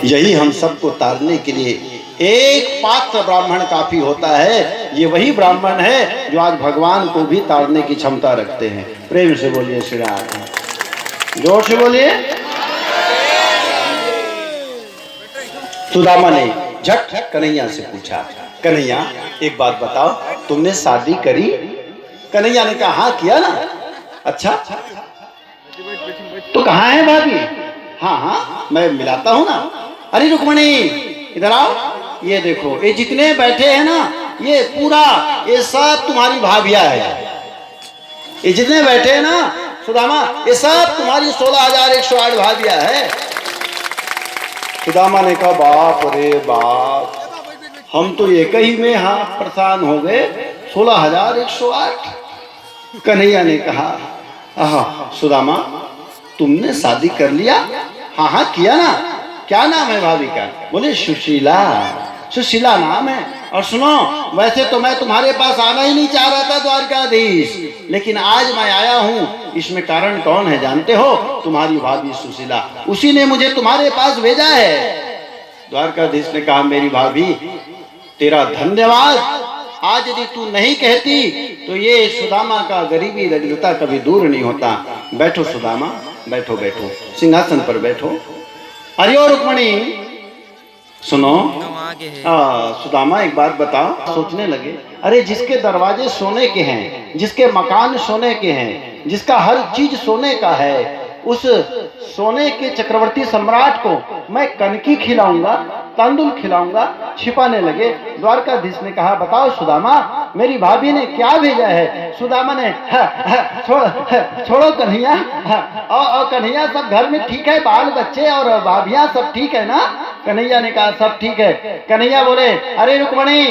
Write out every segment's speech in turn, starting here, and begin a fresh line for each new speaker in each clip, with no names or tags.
यही हम सबको तारने के लिए एक पात्र ब्राह्मण काफी होता है। ये वही ब्राह्मण है जो आज भगवान को भी तारने की क्षमता रखते हैं। प्रेम से बोलिए श्री राम, जोर से बोलिए। सुदामा ने झट कन्हैया से पूछा, कन्हैया एक बात बताओ, तुमने शादी करी? कन्हैया ने कहा हाँ किया ना। अच्छा तो कहाँ है भाभी? हाँ हाँ मैं मिलाता हूँ ना। अरे रुक्मणी इधर आओ, ये देखो ये जितने बैठे हैं ना, ये पूरा ये सब तुम्हारी भाभिया है। ये जितने बैठे हैं ना सुदामा, ये सब तुम्हारी 16,108 भाभिया है। सुदामा ने कहा बाप रे बाप, हम तो एक ही में हाँ परेशान हो गए, 16,108। कन्हैया ने कहा आहा सुदामा तुमने शादी कर लिया? हाँ हाँ किया ना। क्या नाम है भाभी का? बोले सुशीला। सुशीला नाम है। और सुनो, वैसे तो मैं तुम्हारे पास आना ही नहीं चाह रहा था द्वारकाधीश, लेकिन आज मैं आया हूँ। इसमें कारण कौन है जानते हो? तुम्हारी भाभी सुशीला, उसी ने मुझे तुम्हारे पास भेजा है। द्वारकाधीश ने कहा मेरी भाभी तेरा धन्यवाद, आज यदि तू नहीं कहती तो ये सुदामा का गरीबी दरिद्रता कभी दूर नहीं होता। बैठो सुदामा, बैठो बैठो, सिंहासन पर बैठो। अरे ओ रुक्मणी सुनो, सुदामा एक बात बताओ। सोचने लगे, अरे जिसके दरवाजे सोने के हैं, जिसके मकान सोने के हैं, जिसका हर चीज सोने का है, उस सोने के चक्रवर्ती सम्राट को मैं कनकी खिलाऊंगा, तांदुल खिलाऊंगा। छिपाने लगे। द्वारकाधीश ने कहा बताओ सुदामा मेरी भाभी ने क्या भेजा है? सुदामा ने छोड़ो कन्हैया, और कन्हैया सब घर में ठीक है, बाल बच्चे और भाभियां सब ठीक है ना? कन्हैया ने कहा सब ठीक है। कन्हैया बोले अरे रुक्मणी,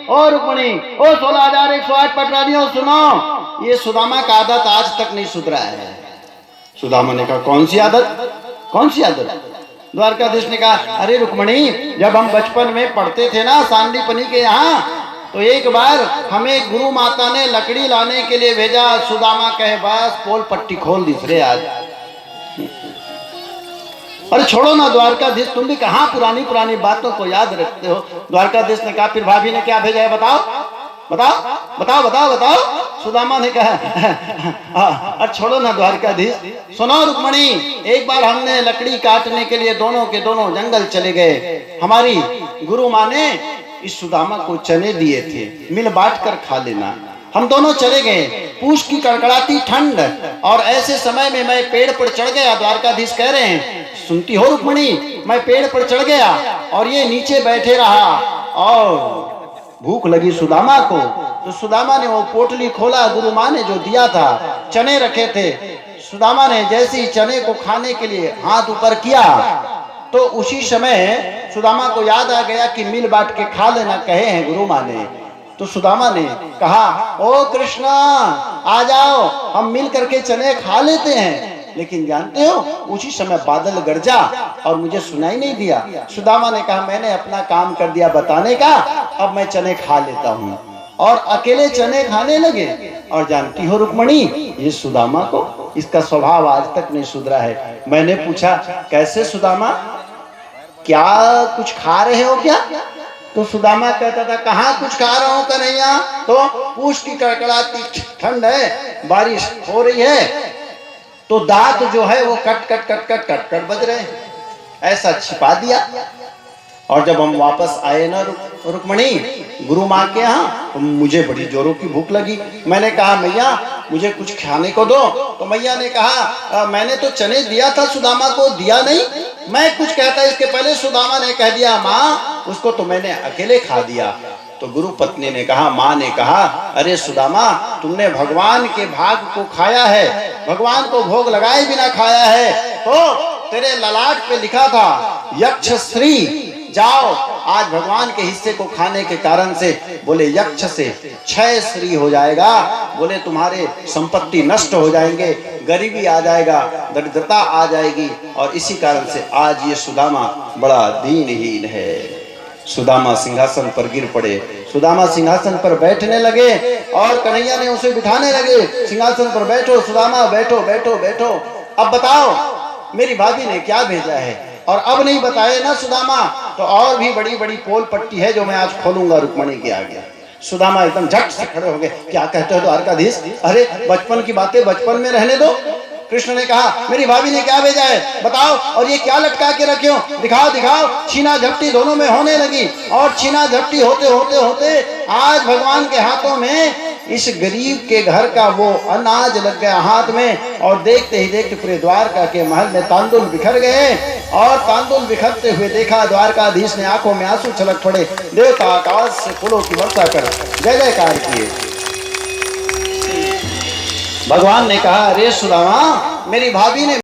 ओ रुक्मणी, ओ 16,108 पटरानियों सुनो, ये सुदामा का आदत आज तक नहीं सुधरा है। सुदामा ने कहा कौन सी आदत? कौन सी आदत? द्वारकाधीश ने कहा अरे रुक्मणी जब हम बचपन में पढ़ते थे ना सांदीपनी के यहाँ, तो एक बार हमें गुरु माता ने लकड़ी लाने के लिए भेजा। सुदामा कहे बस पोल पट्टी खोल दिस रे आज। अरे छोड़ो ना द्वारकाधीश, तुम भी कहाँ पुरानी पुरानी बातों को याद रखते हो। द्वारकाधीश ने कहा फिर भाभी ने क्या भेजा है बताओ बताओ बताओ बताओ बताओ। सुदामा ने कहा अरे छोड़ो ना द्वारकाधीश, सुनो रुक्मणी, एक बार हमने लकड़ी काटने के लिए दोनों के दोनों जंगल चले गए। हमारी गुरु माँ ने इस सुदामा को चने दिए थे, मिल बांट कर खा लेना। हम दोनों चले गए, पूछ की कड़कड़ाती ठंड, और ऐसे समय में मैं पेड़ पर चढ़ गया। द्वारकाधीश कह रहे हैं सुनती हो रुक्मणी, मैं पेड़ पर चढ़ गया और ये नीचे बैठे रहा, और भूख लगी सुदामा को, तो सुदामा ने वो पोटली खोला, गुरु माँ ने जो दिया था, चने रखे थे। सुदामा ने जैसे ही चने को खाने के लिए हाथ ऊपर किया, तो उसी समय सुदामा को याद आ गया कि मिल बांट के खा लेना कहे हैं गुरु माँ ने। तो सुदामा ने कहा ओ कृष्णा आ जाओ, हम मिल करके चने खा लेते हैं। लेकिन जानते हो उसी समय बादल गरजा और मुझे सुनाई नहीं दिया। सुदामा ने कहा मैंने अपना काम कर दिया बताने का, अब मैं चने खा लेता हूँ, और अकेले चने खाने लगे। और जानती हो रुक्मणी, ये सुदामा को इसका स्वभाव आज तक नहीं सुधरा है। मैंने पूछा कैसे सुदामा, क्या कुछ खा रहे हो क्या? तो सुदामा कहता था कहाँ कुछ खा रहा हूँ कन्हैया, तो पूछ की कड़कड़ाती ठंड है, बारिश हो रही है, तो दांत जो है वो cut cut cut cut cut cut बज रहे हैं, ऐसा छिपा दिया। और जब हम वापस आए ना रुक्मणी गुरु माँ के यहाँ, तो मुझे बड़ी जोरों की भूख लगी। मैंने कहा मैया मुझे कुछ खाने को दो। तो मैया ने कहा मैंने तो चने दिया था सुदामा को, दिया नहीं। मैं कुछ कहता इसके पहले सुदामा ने कह दिया माँ उसको तो मैंने अकेले खा दिया। तो गुरु पत्नी ने कहा, माँ ने कहा अरे सुदामा तुमने भगवान के भाग को खाया है, भगवान को भोग लगाए बिना खाया है। तो तेरे ललाट पे लिखा था यक्ष श्री, जाओ आज भगवान के हिस्से को खाने के कारण से बोले यक्ष से क्षय श्री हो जाएगा, बोले तुम्हारे संपत्ति नष्ट हो जाएंगे, गरीबी आ जाएगा, दरिद्रता आ जाएगी। और इसी कारण से आज ये सुदामा बड़ा दीनहीन है। सुदामा सिंहासन पर गिर पड़े। सुदामा सिंहासन पर बैठने लगे और कन्हैया ने उसे बिठाने लगे। सिंहासन पर बैठो सुदामा, बैठो बैठो बैठो। अब बताओ मेरी भाभी ने क्या भेजा है? और अब नहीं बताए ना सुदामा तो और भी बड़ी बड़ी पोल पट्टी है जो मैं आज खोलूंगा रुक्मणी के आगे। सुदामा एकदम झट से खड़े हो गए, क्या कहते हो द्वारकाधीश? अरे बचपन की बातें बचपन में रहने दो। कृष्ण ने कहा मेरी भाभी ने क्या भेजा है बताओ, और ये क्या लटका के रखे हो, दिखाओ दिखाओ। छीना झपटी दोनों में होने लगी, और छीना झपटी होते होते होते आज भगवान के हाथों में इस गरीब के घर का वो अनाज लग गया हाथ में, और देखते ही देखते पूरे द्वारका के महल में तांदुल बिखर गए। और तांदुल बिखरते हुए देखा द्वारकाधीश ने, आंखों में आंसू छलक पड़े। देवता आकाश से फूलों की वर्षा कर जय जयकार किए। भगवान ने कहा अरे सुदामा, मेरी भाभी ने